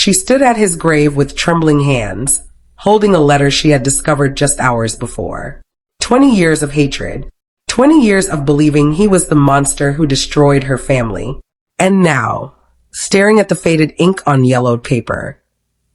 She stood at his grave with trembling hands, holding a letter she had discovered just hours before. 20 years of hatred. 20 years of believing he was the monster who destroyed her family. And now, staring at the faded ink on yellowed paper,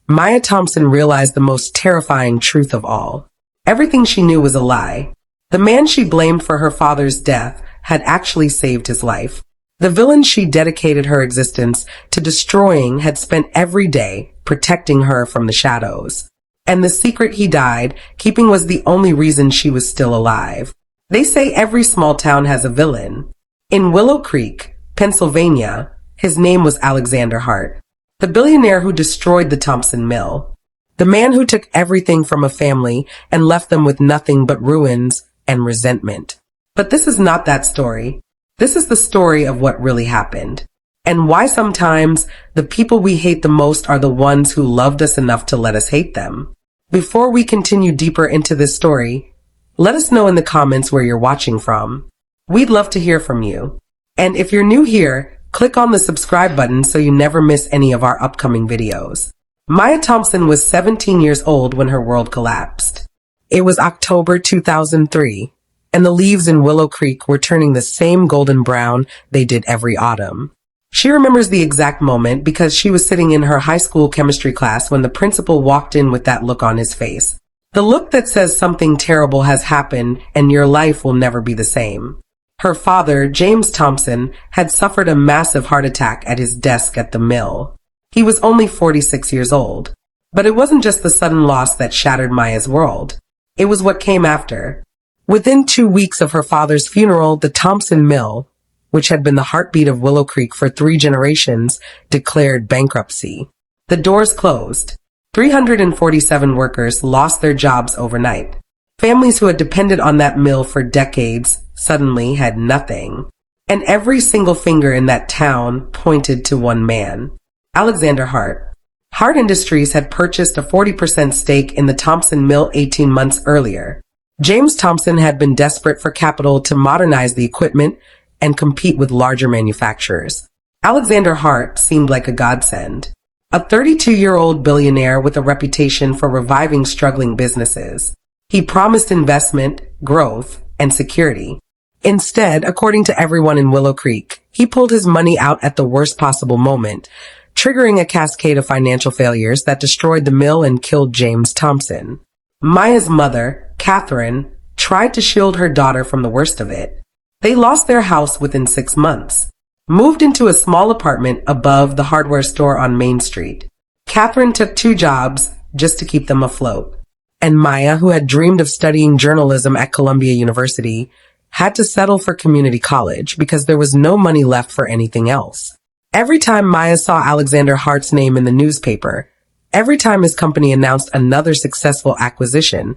Maya Thompson realized the most terrifying truth of all. Everything she knew was a lie. The man she blamed for her father's death had actually saved his life. The villain she dedicated her existence to destroying had spent every day protecting her from the shadows. And the secret he died keeping was the only reason she was still alive. They say every small town has a villain. In Willow Creek, Pennsylvania, his name was Alexander Hart, the billionaire who destroyed the Thompson Mill. The man who took everything from a family and left them with nothing but ruins and resentment. But this is not that story. This is the story of what really happened. And why sometimes the people we hate the most are the ones who loved us enough to let us hate them. Before we continue deeper into this story, let us know in the comments where you're watching from. We'd love to hear from you. And if you're new here, click on the subscribe button so you never miss any of our upcoming videos. Maya Thompson was 17 years old when her world collapsed. It was October 2003, and the leaves in Willow Creek were turning the same golden brown they did every autumn. She remembers the exact moment because she was sitting in her high school chemistry class when the principal walked in with that look on his face. The look that says something terrible has happened and your life will never be the same. Her father, James Thompson, had suffered a massive heart attack at his desk at the mill. He was only 46 years old. But it wasn't just the sudden loss that shattered Maya's world. It was what came after. Within 2 weeks of her father's funeral, the Thompson Mill, which had been the heartbeat of Willow Creek for 3 generations, declared bankruptcy. The doors closed. 347 workers lost their jobs overnight. Families who had depended on that mill for decades suddenly had nothing. And every single finger in that town pointed to one man, Alexander Hart. Hart Industries had purchased a 40% stake in the Thompson Mill 18 months earlier. James Thompson had been desperate for capital to modernize the equipment and compete with larger manufacturers. Alexander Hart seemed like a godsend. A 32-year-old billionaire with a reputation for reviving struggling businesses. He promised investment, growth, and security. Instead, according to everyone in Willow Creek, he pulled his money out at the worst possible moment, triggering a cascade of financial failures that destroyed the mill and killed James Thompson. Maya's mother, Catherine, tried to shield her daughter from the worst of it. They lost their house within 6 months, moved into a small apartment above the hardware store on Main Street. Catherine took 2 jobs just to keep them afloat. And Maya, who had dreamed of studying journalism at Columbia University, had to settle for community college because there was no money left for anything else. Every time Maya saw Alexander Hart's name in the newspaper, every time his company announced another successful acquisition,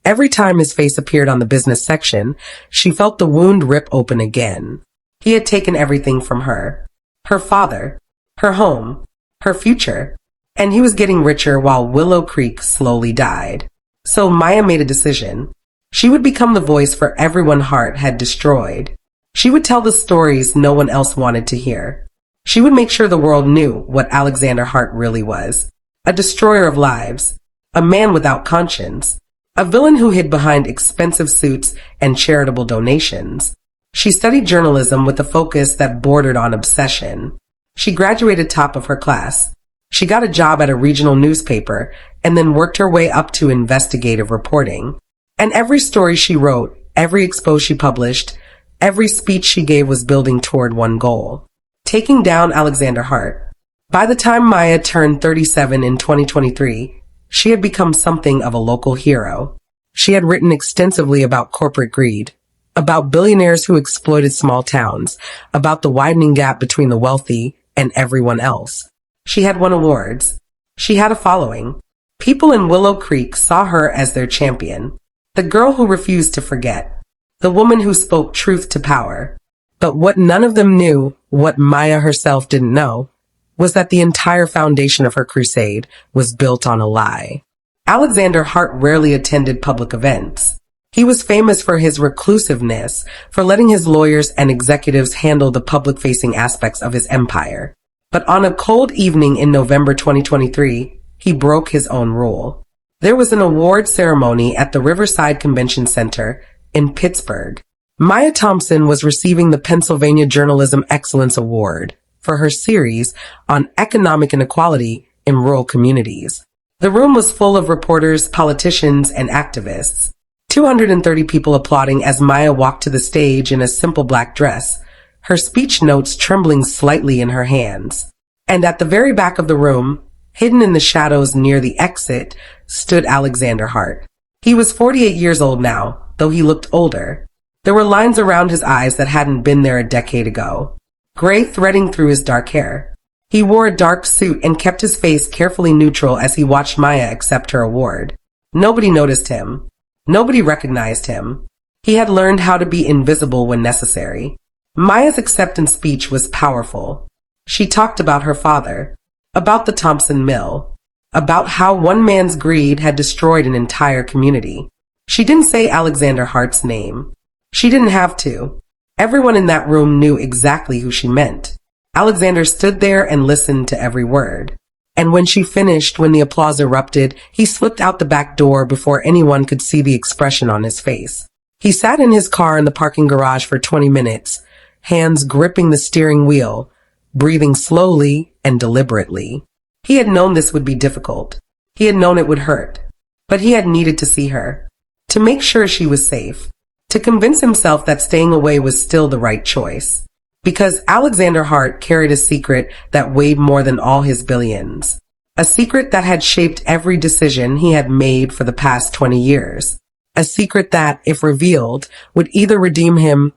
every time his face appeared on the business section, she felt the wound rip open again. He had taken everything from her. Her father, her home, her future, and he was getting richer while Willow Creek slowly died. So Maya made a decision. She would become the voice for everyone Hart had destroyed. She would tell the stories no one else wanted to hear. She would make sure the world knew what Alexander Hart really was. A destroyer of lives, a man without conscience, a villain who hid behind expensive suits and charitable donations. She studied journalism with a focus that bordered on obsession. She graduated top of her class. She got a job at a regional newspaper and then worked her way up to investigative reporting. And every story she wrote, every expose she published, every speech she gave was building toward one goal: taking down Alexander Hart. By the time Maya turned 37 in 2023, she had become something of a local hero. She had written extensively about corporate greed, about billionaires who exploited small towns, about the widening gap between the wealthy and everyone else. She had won awards. She had a following. People in Willow Creek saw her as their champion. The girl who refused to forget. The woman who spoke truth to power. But what none of them knew, what Maya herself didn't know, was that the entire foundation of her crusade was built on a lie. Alexander Hart rarely attended public events. He was famous for his reclusiveness, for letting his lawyers and executives handle the public-facing aspects of his empire. But on a cold evening in November 2023, he broke his own rule. There was an award ceremony at the Riverside Convention Center in Pittsburgh. Maya Thompson was receiving the Pennsylvania Journalism Excellence Award for her series on economic inequality in rural communities. The room was full of reporters, politicians, and activists. 230 people applauding as Maya walked to the stage in a simple black dress, her speech notes trembling slightly in her hands. And at the very back of the room, hidden in the shadows near the exit, stood Alexander Hart. He was 48 years old now, though he looked older. There were lines around his eyes that hadn't been there a decade ago, gray threading through his dark hair. He wore a dark suit and kept his face carefully neutral as he watched Maya accept her award. Nobody noticed him. Nobody recognized him. He had learned how to be invisible when necessary. Maya's acceptance speech was powerful. She talked about her father, about the Thompson Mill, about how one man's greed had destroyed an entire community. She didn't say Alexander Hart's name. She didn't have to. Everyone in that room knew exactly who she meant. Alexander stood there and listened to every word. And when she finished, when the applause erupted, he slipped out the back door before anyone could see the expression on his face. He sat in his car in the parking garage for 20 minutes, hands gripping the steering wheel, breathing slowly and deliberately. He had known this would be difficult. He had known it would hurt. But he had needed to see her, to make sure she was safe, to convince himself that staying away was still the right choice. Because Alexander Hart carried a secret that weighed more than all his billions. A secret that had shaped every decision he had made for the past 20 years. A secret that, if revealed, would either redeem him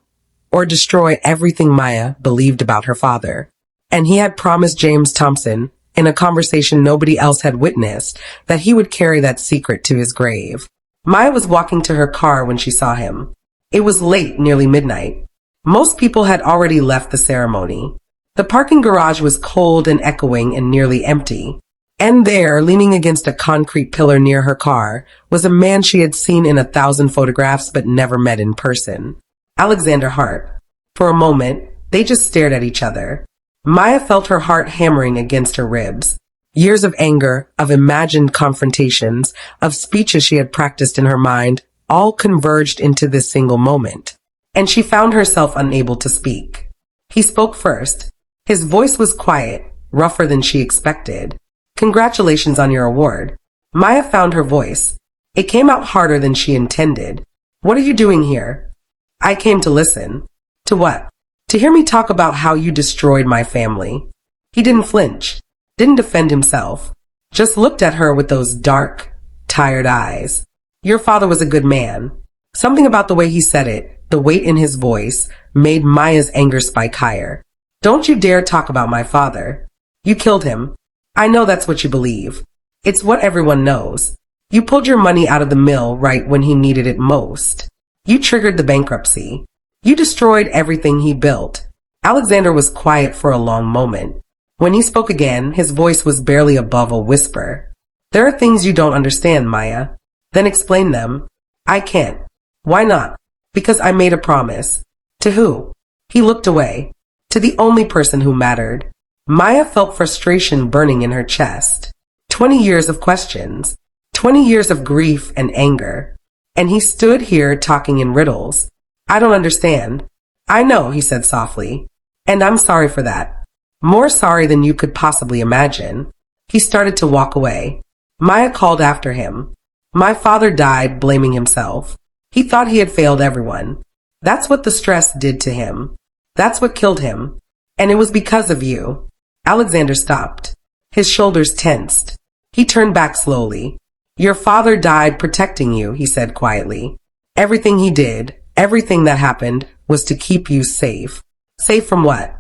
or destroy everything Maya believed about her father. And he had promised James Thompson, in a conversation nobody else had witnessed, that he would carry that secret to his grave. Maya was walking to her car when she saw him. It was late, nearly midnight. Most people had already left the ceremony. The parking garage was cold and echoing and nearly empty. And there, leaning against a concrete pillar near her car, was a man she had seen in 1,000 photographs but never met in person. Alexander Hart. For a moment, they just stared at each other. Maya felt her heart hammering against her ribs. Years of anger, of imagined confrontations, of speeches she had practiced in her mind, all converged into this single moment. And she found herself unable to speak. He spoke first. His voice was quiet, rougher than she expected. Congratulations on your award. Maya found her voice. It came out harder than she intended. What are you doing here? I came to listen. To what? To hear me talk about how you destroyed my family. He didn't flinch, didn't defend himself, just looked at her with those dark, tired eyes. Your father was a good man. Something about the way he said it, the weight in his voice, made Maya's anger spike higher. Don't you dare talk about my father. You killed him. I know that's what you believe. It's what everyone knows. You pulled your money out of the mill right when he needed it most. You triggered the bankruptcy. You destroyed everything he built. Alexander was quiet for a long moment. When he spoke again, his voice was barely above a whisper. There are things you don't understand, Maya. Then explain them. I can't. Why not? Because I made a promise. To who? He looked away. To the only person who mattered. Maya felt frustration burning in her chest. 20 years of questions. 20 years of grief and anger. And he stood here talking in riddles. I don't understand. I know, he said softly. And I'm sorry for that. More sorry than you could possibly imagine. He started to walk away. Maya called after him. My father died blaming himself. He thought he had failed everyone. That's what the stress did to him. That's what killed him. And it was because of you. Alexander stopped. His shoulders tensed. He turned back slowly. Your father died protecting you, he said quietly. Everything he did, everything that happened, was to keep you safe. Safe from what?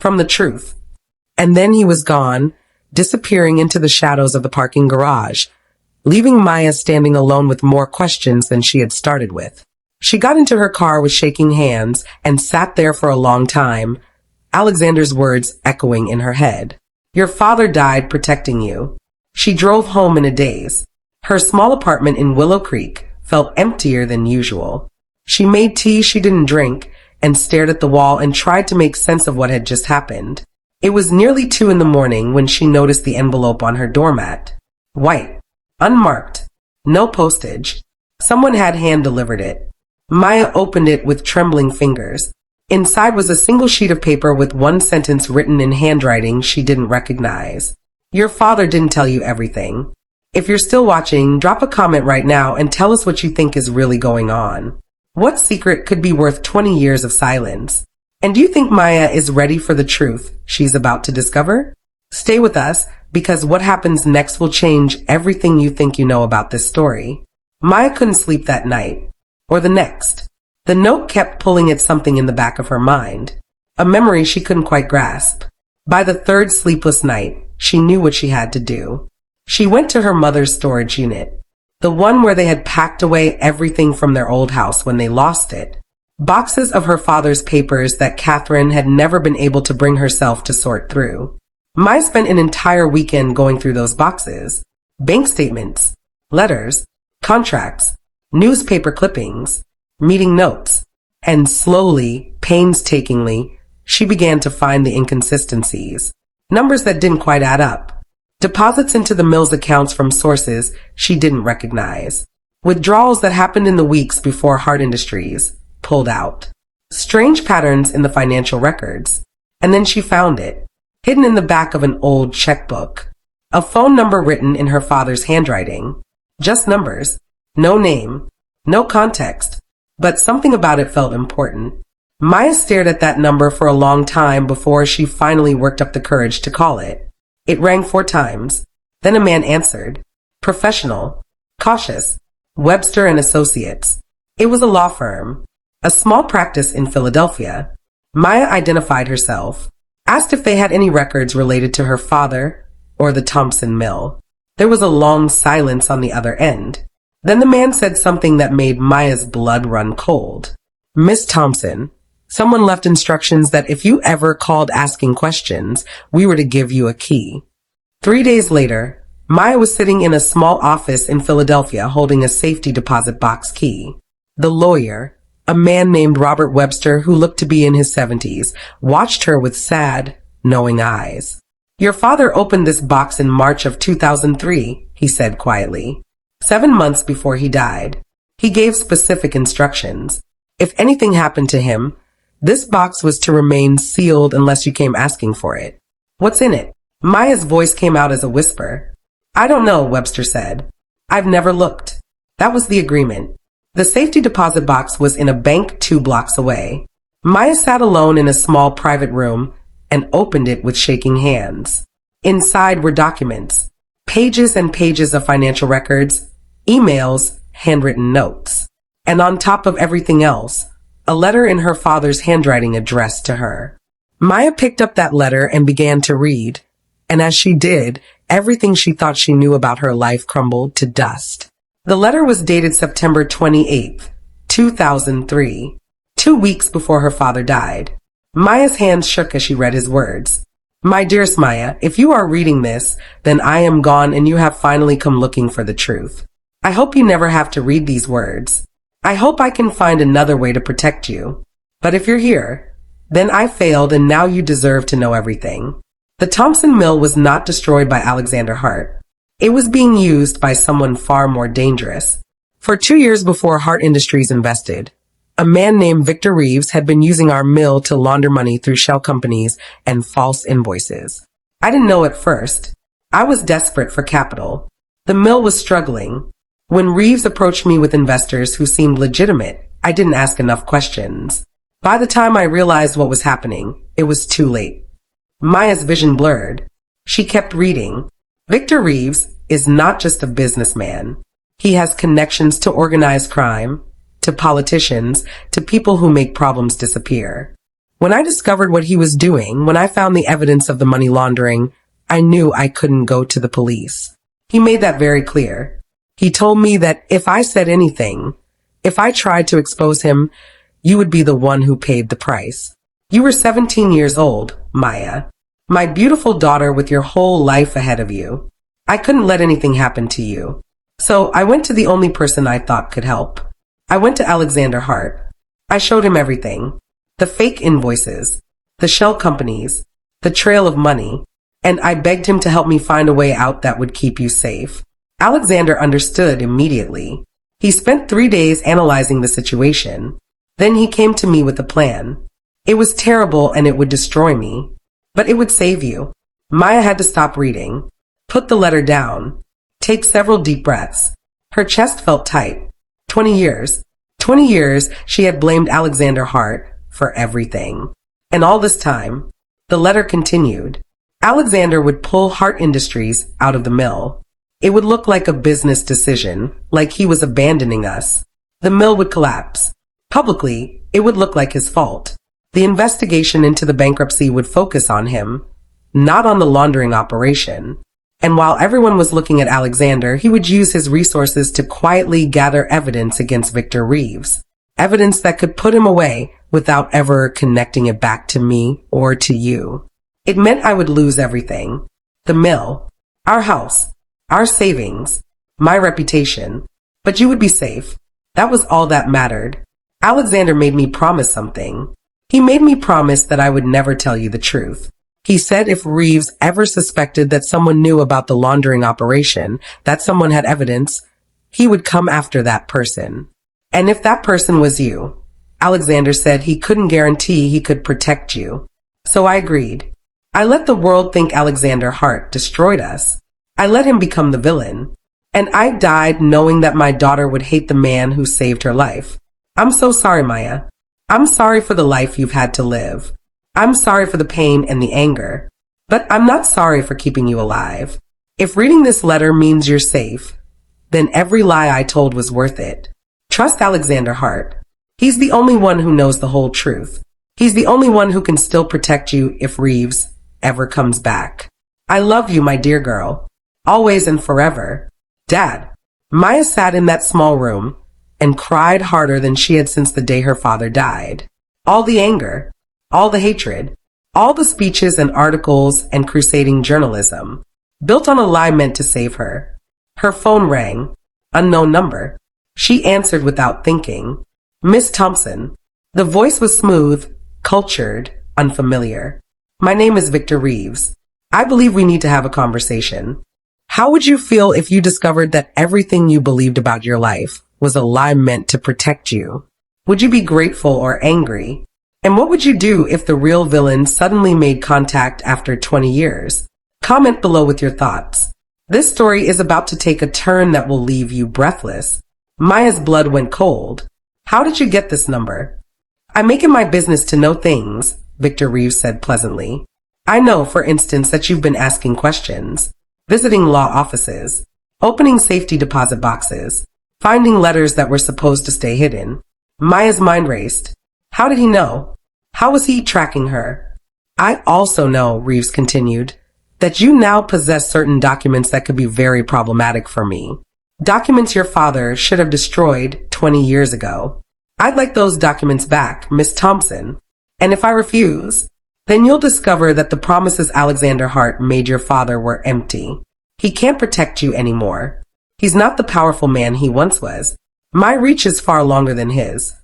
From the truth. And then he was gone, disappearing into the shadows of the parking garage, leaving Maya standing alone with more questions than she had started with. She got into her car with shaking hands and sat there for a long time, Alexander's words echoing in her head. Your father died protecting you. She drove home in a daze. Her small apartment in Willow Creek felt emptier than usual. She made tea she didn't drink and stared at the wall and tried to make sense of what had just happened. It was nearly 2 in the morning when she noticed the envelope on her doormat. White. Unmarked. No postage. Someone had hand-delivered it. Maya opened it with trembling fingers. Inside was a single sheet of paper with one sentence written in handwriting she didn't recognize. Your father didn't tell you everything. If you're still watching, drop a comment right now and tell us what you think is really going on. What secret could be worth 20 years of silence? And do you think Maya is ready for the truth she's about to discover? Stay with us, because what happens next will change everything you think you know about this story. Maya couldn't sleep that night, or the next. The note kept pulling at something in the back of her mind, a memory she couldn't quite grasp. By the third sleepless night, she knew what she had to do. She went to her mother's storage unit, the one where they had packed away everything from their old house when they lost it. Boxes of her father's papers that Catherine had never been able to bring herself to sort through. Maya spent an entire weekend going through those boxes. Bank statements, letters, contracts, newspaper clippings, meeting notes, and slowly, painstakingly, she began to find the inconsistencies. Numbers that didn't quite add up. Deposits into the mill's accounts from sources she didn't recognize. Withdrawals that happened in the weeks before Hart Industries pulled out. Strange patterns in the financial records. And then she found it, hidden in the back of an old checkbook. A phone number written in her father's handwriting. Just numbers. No name. No context. But something about it felt important. Maya stared at that number for a long time before she finally worked up the courage to call it. It rang 4 times. Then a man answered. Professional. Cautious. Webster and Associates. It was a law firm. A small practice in Philadelphia. Maya identified herself. Asked if they had any records related to her father or the Thompson Mill. There was a long silence on the other end. Then the man said something that made Maya's blood run cold. Miss Thompson, someone left instructions that if you ever called asking questions, we were to give you a key. 3 days later, Maya was sitting in a small office in Philadelphia holding a safety deposit box key. The lawyer, a man named Robert Webster who looked to be in his 70s, watched her with sad, knowing eyes. Your father opened this box in March of 2003, he said quietly. 7 months before he died. He gave specific instructions. If anything happened to him, this box was to remain sealed unless you came asking for it. What's in it? Maya's voice came out as a whisper. I don't know, Webster said. I've never looked. That was the agreement. The safety deposit box was in a bank 2 blocks away. Maya sat alone in a small private room and opened it with shaking hands. Inside were documents, pages and pages of financial records, emails, handwritten notes. And on top of everything else, a letter in her father's handwriting addressed to her. Maya picked up that letter and began to read. And as she did, everything she thought she knew about her life crumbled to dust. The letter was dated September 28th, 2003, 2 weeks before her father died. Maya's hands shook as she read his words. My dearest Maya, if you are reading this, then I am gone and you have finally come looking for the truth. I hope you never have to read these words. I hope I can find another way to protect you. But if you're here, then I failed and now you deserve to know everything. The Thompson Mill was not destroyed by Alexander Hart. It was being used by someone far more dangerous. For 2 years before Hart Industries invested, a man named Victor Reeves had been using our mill to launder money through shell companies and false invoices. I didn't know at first. I was desperate for capital. The mill was struggling. When Reeves approached me with investors who seemed legitimate, I didn't ask enough questions. By the time I realized what was happening, it was too late. Maya's vision blurred. She kept reading. Victor Reeves is not just a businessman. He has connections to organized crime, to politicians, to people who make problems disappear. When I discovered what he was doing, when I found the evidence of the money laundering, I knew I couldn't go to the police. He made that very clear. He told me that if I said anything, if I tried to expose him, you would be the one who paid the price. You were 17 years old, Maya. My beautiful daughter with your whole life ahead of you. I couldn't let anything happen to you. So I went to the only person I thought could help. I went to Alexander Hart. I showed him everything. The fake invoices, the shell companies, the trail of money, and I begged him to help me find a way out that would keep you safe. Alexander understood immediately. He spent 3 days analyzing the situation. Then he came to me with a plan. It was terrible and it would destroy me, but it would save you. Maya had to stop reading, put the letter down, take several deep breaths. Her chest felt tight. 20 years. 20 years she had blamed Alexander Hart for everything. And all this time, the letter continued. Alexander would pull Hart Industries out of the mill. It would look like a business decision, like he was abandoning us. The mill would collapse. Publicly, it would look like his fault. The investigation into the bankruptcy would focus on him, not on the laundering operation. And while everyone was looking at Alexander, he would use his resources to quietly gather evidence against Victor Reeves. Evidence that could put him away without ever connecting it back to me or to you. It meant I would lose everything. The mill, our house, our savings, my reputation. But you would be safe. That was all that mattered. Alexander made me promise something. He made me promise that I would never tell you the truth. He said if Reeves ever suspected that someone knew about the laundering operation, that someone had evidence, he would come after that person. And if that person was you, Alexander said he couldn't guarantee he could protect you. So I agreed. I let the world think Alexander Hart destroyed us. I let him become the villain. And I died knowing that my daughter would hate the man who saved her life. I'm so sorry, Maya. I'm sorry for the life you've had to live. I'm sorry for the pain and the anger. But I'm not sorry for keeping you alive. If reading this letter means you're safe, then every lie I told was worth it. Trust Alexander Hart. He's the only one who knows the whole truth. He's the only one who can still protect you if Reeves ever comes back. I love you, my dear girl. Always and forever. Dad. Maya sat in that small room and cried harder than she had since the day her father died. All the anger, all the hatred, all the speeches and articles and crusading journalism, built on a lie meant to save her. Her phone rang. Unknown number. She answered without thinking. Miss Thompson. The voice was smooth, cultured, unfamiliar. My name is Victor Reeves. I believe we need to have a conversation. How would you feel if you discovered that everything you believed about your life was a lie meant to protect you? Would you be grateful or angry? And what would you do if the real villain suddenly made contact after 20 years? Comment below with your thoughts. This story is about to take a turn that will leave you breathless. Maya's blood went cold. How did you get this number? I make it my business to know things, Victor Reeves said pleasantly. I know, for instance, that you've been asking questions, visiting law offices, opening safety deposit boxes, finding letters that were supposed to stay hidden. Maya's mind raced. How did he know? How was he tracking her? I also know, Reeves continued, that you now possess certain documents that could be very problematic for me. Documents your father should have destroyed 20 years ago. I'd like those documents back, Miss Thompson. And if I refuse, then you'll discover that the promises Alexander Hart made your father were empty. He can't protect you anymore. He's not the powerful man he once was. My reach is far longer than his.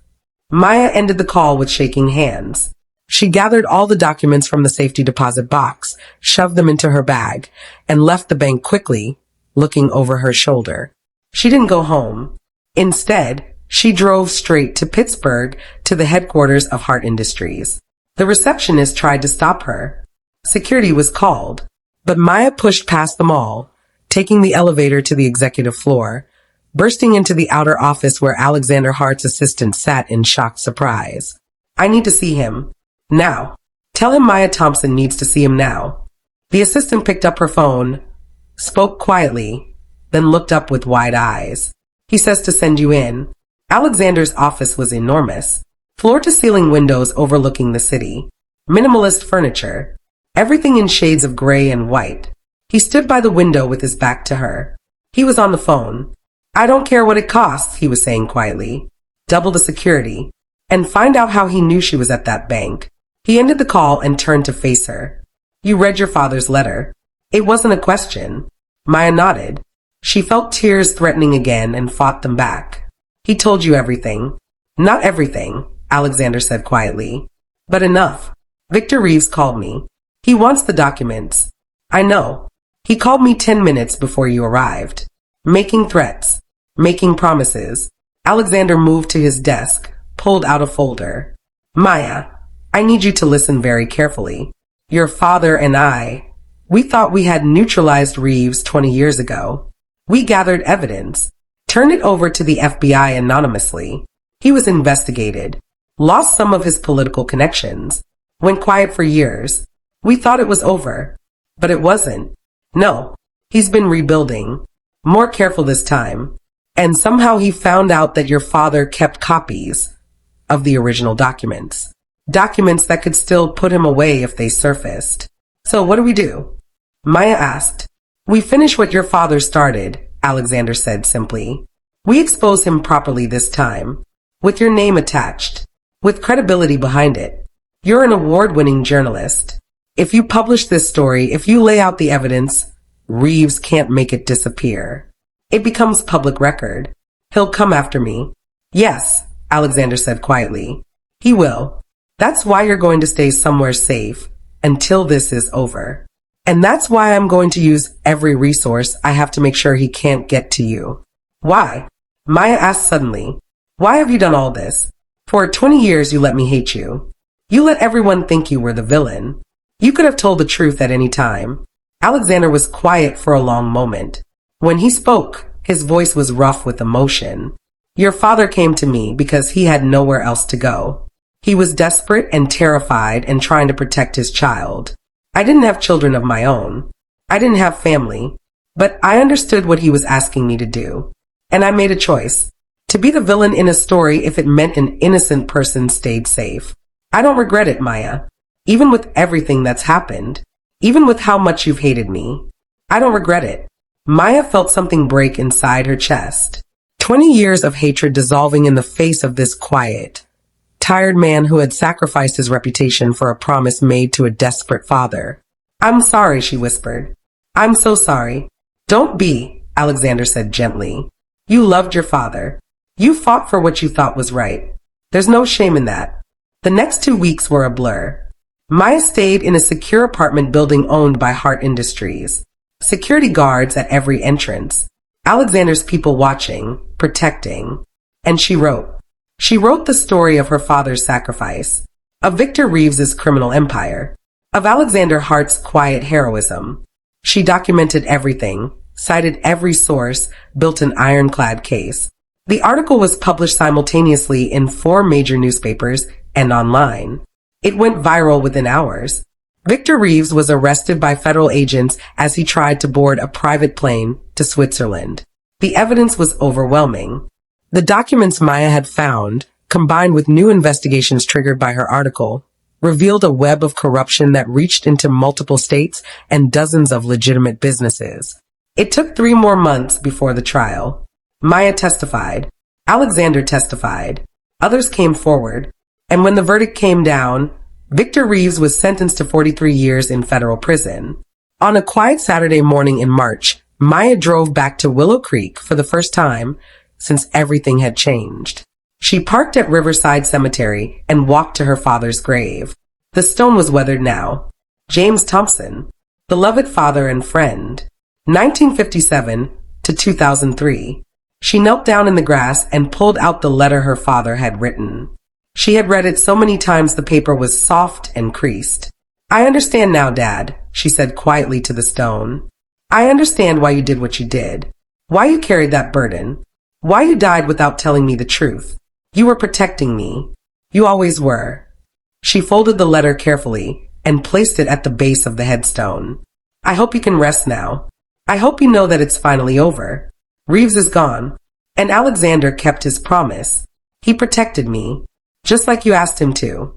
Maya ended the call with shaking hands. She gathered all the documents from the safety deposit box, shoved them into her bag, and left the bank quickly, looking over her shoulder. She didn't go home. Instead, she drove straight to Pittsburgh to the headquarters of Hart Industries. The receptionist tried to stop her. Security was called, but Maya pushed past them all, taking the elevator to the executive floor, bursting into the outer office where Alexander Hart's assistant sat in shocked surprise. I need to see him. Now. Tell him Maya Thompson needs to see him now. The assistant picked up her phone, spoke quietly, then looked up with wide eyes. He says to send you in. Alexander's office was enormous. Floor-to-ceiling windows overlooking the city. Minimalist furniture. Everything in shades of gray and white. He stood by the window with his back to her. He was on the phone. I don't care what it costs, he was saying quietly. Double the security. And find out how he knew she was at that bank. He ended the call and turned to face her. You read your father's letter. It wasn't a question. Maya nodded. She felt tears threatening again and fought them back. He told you everything. Not everything, Alexander said quietly. But enough. Victor Reeves called me. He wants the documents. I know. He called me 10 minutes before you arrived. Making threats. Making promises. Alexander moved to his desk, pulled out a folder. Maya, I need you to listen very carefully. Your father and we thought we had neutralized Reeves 20 years ago. We gathered evidence, turned it over to the FBI anonymously. He was investigated, lost some of his political connections, went quiet for years. We thought it was over, but it wasn't. No, he's been rebuilding, more careful this time. And somehow he found out that your father kept copies of the original documents. Documents that could still put him away if they surfaced. So what do we do? Maya asked. We finish what your father started, Alexander said simply. We expose him properly this time, with your name attached, with credibility behind it. You're an award-winning journalist. If you publish this story, if you lay out the evidence, Reeves can't make it disappear. It becomes public record. He'll come after me. Yes, Alexander said quietly. He will. That's why you're going to stay somewhere safe until this is over. And that's why I'm going to use every resource I have to make sure he can't get to you. Why? Maya asked suddenly. Why have you done all this? For 20 years you let me hate you. You let everyone think you were the villain. You could have told the truth at any time. Alexander was quiet for a long moment. When he spoke, his voice was rough with emotion. Your father came to me because he had nowhere else to go. He was desperate and terrified and trying to protect his child. I didn't have children of my own. I didn't have family. But I understood what he was asking me to do. And I made a choice. To be the villain in a story if it meant an innocent person stayed safe. I don't regret it, Maya. Even with everything that's happened. Even with how much you've hated me. I don't regret it. Maya felt something break inside her chest. 20 years of hatred dissolving in the face of this quiet, tired man who had sacrificed his reputation for a promise made to a desperate father. I'm sorry, she whispered. I'm so sorry. Don't be, Alexander said gently. You loved your father. You fought for what you thought was right. There's no shame in that. The next 2 weeks were a blur. Maya stayed in a secure apartment building owned by Hart Industries. Security guards at every entrance. Alexander's people watching, protecting. And she wrote. She wrote the story of her father's sacrifice, of Victor Reeves's criminal empire, of Alexander Hart's quiet heroism. She documented everything, cited every source, built an ironclad case. The article was published simultaneously in 4 major newspapers and online. It went viral within hours. Victor Reeves was arrested by federal agents as he tried to board a private plane to Switzerland. The evidence was overwhelming. The documents Maya had found, combined with new investigations triggered by her article, revealed a web of corruption that reached into multiple states and dozens of legitimate businesses. It took 3 more months before the trial. Maya testified. Alexander testified. Others came forward. And when the verdict came down, Victor Reeves was sentenced to 43 years in federal prison. On a quiet Saturday morning in March, Maya drove back to Willow Creek for the first time since everything had changed. She parked at Riverside Cemetery and walked to her father's grave. The stone was weathered now. James Thompson, beloved father and friend. 1957 to 2003. She knelt down in the grass and pulled out the letter her father had written. She had read it so many times the paper was soft and creased. I understand now, Dad, she said quietly to the stone. I understand why you did what you did. Why you carried that burden. Why you died without telling me the truth. You were protecting me. You always were. She folded the letter carefully and placed it at the base of the headstone. I hope you can rest now. I hope you know that it's finally over. Reeves is gone. And Alexander kept his promise. He protected me. Just like you asked him to.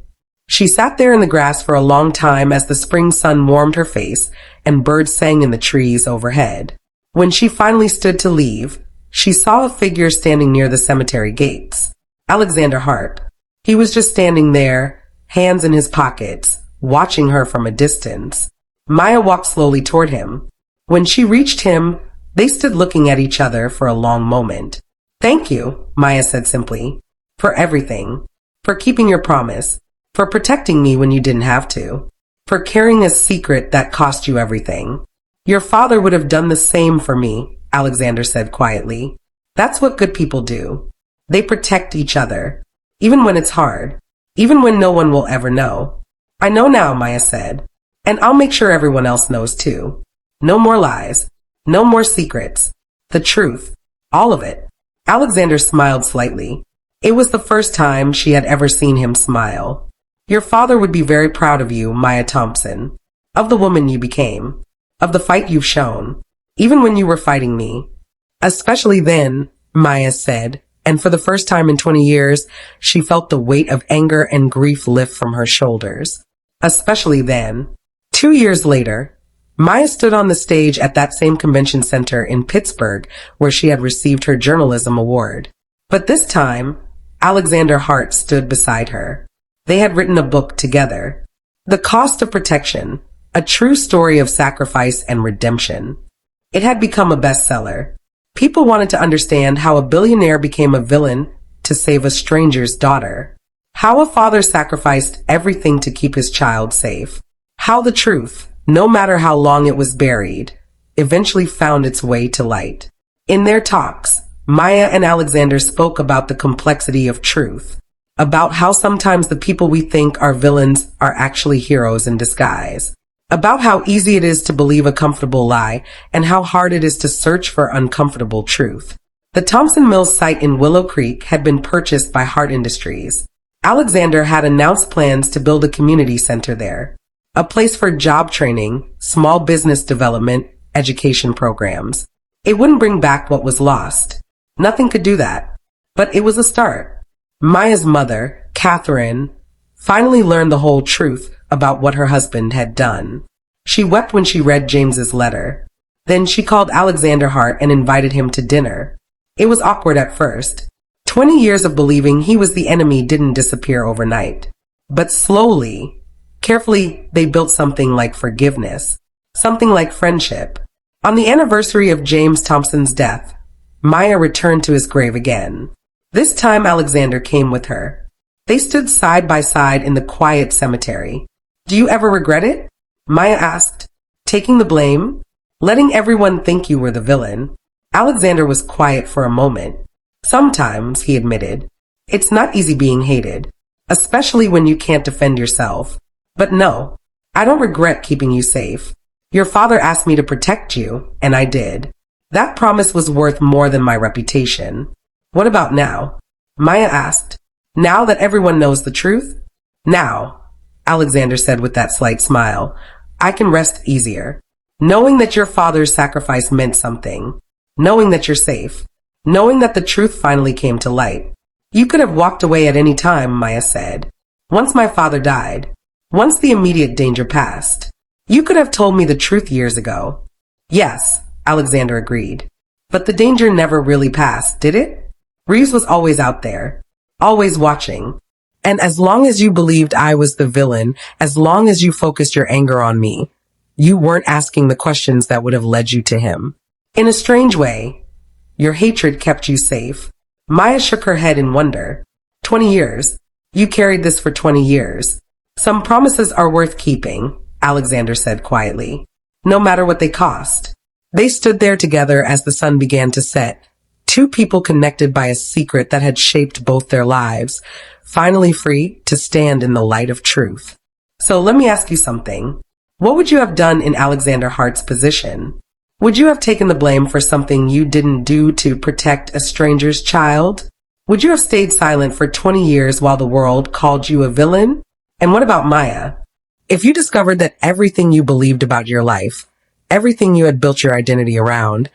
She sat there in the grass for a long time as the spring sun warmed her face and birds sang in the trees overhead. When she finally stood to leave, she saw a figure standing near the cemetery gates. Alexander Hart. He was just standing there, hands in his pockets, watching her from a distance. Maya walked slowly toward him. When she reached him, they stood looking at each other for a long moment. Thank you, Maya said simply, for everything. For keeping your promise. For protecting me when you didn't have to. For carrying a secret that cost you everything. Your father would have done the same for me, Alexander said quietly. That's what good people do. They protect each other. Even when it's hard. Even when no one will ever know. I know now, Maya said. And I'll make sure everyone else knows too. No more lies. No more secrets. The truth. All of it. Alexander smiled slightly. It was the first time she had ever seen him smile. Your father would be very proud of you, Maya Thompson. Of the woman you became. Of the fight you've shown. Even when you were fighting me. Especially then, Maya said, and for the first time in 20 years, she felt the weight of anger and grief lift from her shoulders. Especially then. 2 years later, Maya stood on the stage at that same convention center in Pittsburgh where she had received her journalism award. But this time, Alexander Hart stood beside her. They had written a book together. The Cost of Protection, a true story of sacrifice and redemption. It had become a bestseller. People wanted to understand how a billionaire became a villain to save a stranger's daughter. How a father sacrificed everything to keep his child safe. How the truth, no matter how long it was buried, eventually found its way to light. In their talks, Maya and Alexander spoke about the complexity of truth, about how sometimes the people we think are villains are actually heroes in disguise, about how easy it is to believe a comfortable lie and how hard it is to search for uncomfortable truth. The Thompson Mills site in Willow Creek had been purchased by Hart Industries. Alexander had announced plans to build a community center there, a place for job training, small business development, education programs. It wouldn't bring back what was lost. Nothing could do that. But it was a start. Maya's mother, Catherine, finally learned the whole truth about what her husband had done. She wept when she read James's letter. Then she called Alexander Hart and invited him to dinner. It was awkward at first. 20 years of believing he was the enemy didn't disappear overnight. But slowly, carefully, they built something like forgiveness. Something like friendship. On the anniversary of James Thompson's death, Maya returned to his grave again. This time Alexander came with her. They stood side by side in the quiet cemetery. Do you ever regret it? Maya asked, taking the blame, letting everyone think you were the villain. Alexander was quiet for a moment. Sometimes, he admitted, it's not easy being hated, especially when you can't defend yourself. But no, I don't regret keeping you safe. Your father asked me to protect you, and I did. That promise was worth more than my reputation. What about now? Maya asked. Now that everyone knows the truth? Now, Alexander said with that slight smile, I can rest easier. Knowing that your father's sacrifice meant something. Knowing that you're safe. Knowing that the truth finally came to light. You could have walked away at any time, Maya said. Once my father died. Once the immediate danger passed. You could have told me the truth years ago. Yes, Alexander agreed. But the danger never really passed, did it? Reeves was always out there. Always watching. And as long as you believed I was the villain, as long as you focused your anger on me, you weren't asking the questions that would have led you to him. In a strange way, your hatred kept you safe. Maya shook her head in wonder. 20 years. You carried this for 20 years. Some promises are worth keeping, Alexander said quietly, no matter what they cost. They stood there together as the sun began to set, two people connected by a secret that had shaped both their lives, finally free to stand in the light of truth. So let me ask you something. What would you have done in Alexander Hart's position? Would you have taken the blame for something you didn't do to protect a stranger's child? Would you have stayed silent for 20 years while the world called you a villain? And what about Maya? If you discovered that everything you believed about your life, everything you had built your identity around,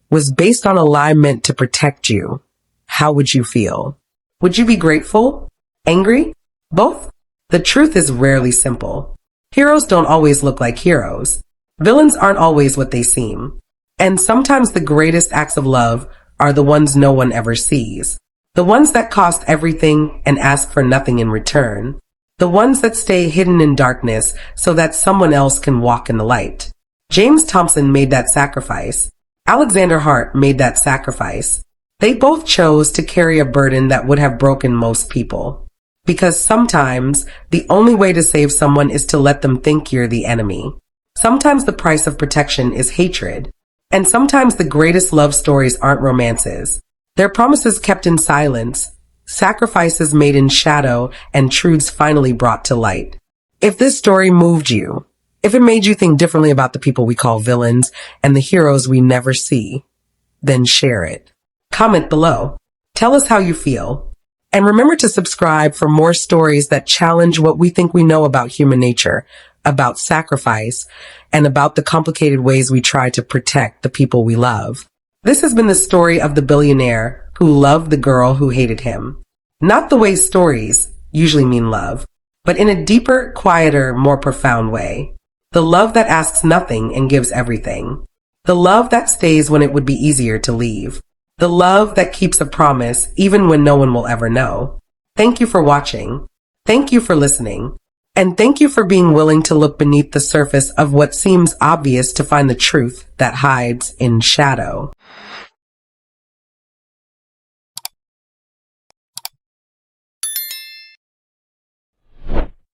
was based on a lie meant to protect you, how would you feel? Would you be grateful? Angry? Both? The truth is rarely simple. Heroes don't always look like heroes. Villains aren't always what they seem. And sometimes the greatest acts of love are the ones no one ever sees. The ones that cost everything and ask for nothing in return. The ones that stay hidden in darkness so that someone else can walk in the light. James Thompson made that sacrifice. Alexander Hart made that sacrifice. They both chose to carry a burden that would have broken most people. Because sometimes the only way to save someone is to let them think you're the enemy. Sometimes the price of protection is hatred. And sometimes the greatest love stories aren't romances. They're promises kept in silence, sacrifices made in shadow, and truths finally brought to light. If this story moved you, if it made you think differently about the people we call villains and the heroes we never see, then share it. Comment below. Tell us how you feel. And remember to subscribe for more stories that challenge what we think we know about human nature, about sacrifice, and about the complicated ways we try to protect the people we love. This has been the story of the billionaire who loved the girl who hated him. Not the way stories usually mean love, but in a deeper, quieter, more profound way. The love that asks nothing and gives everything. The love that stays when it would be easier to leave. The love that keeps a promise even when no one will ever know. Thank you for watching. Thank you for listening. And thank you for being willing to look beneath the surface of what seems obvious to find the truth that hides in shadow.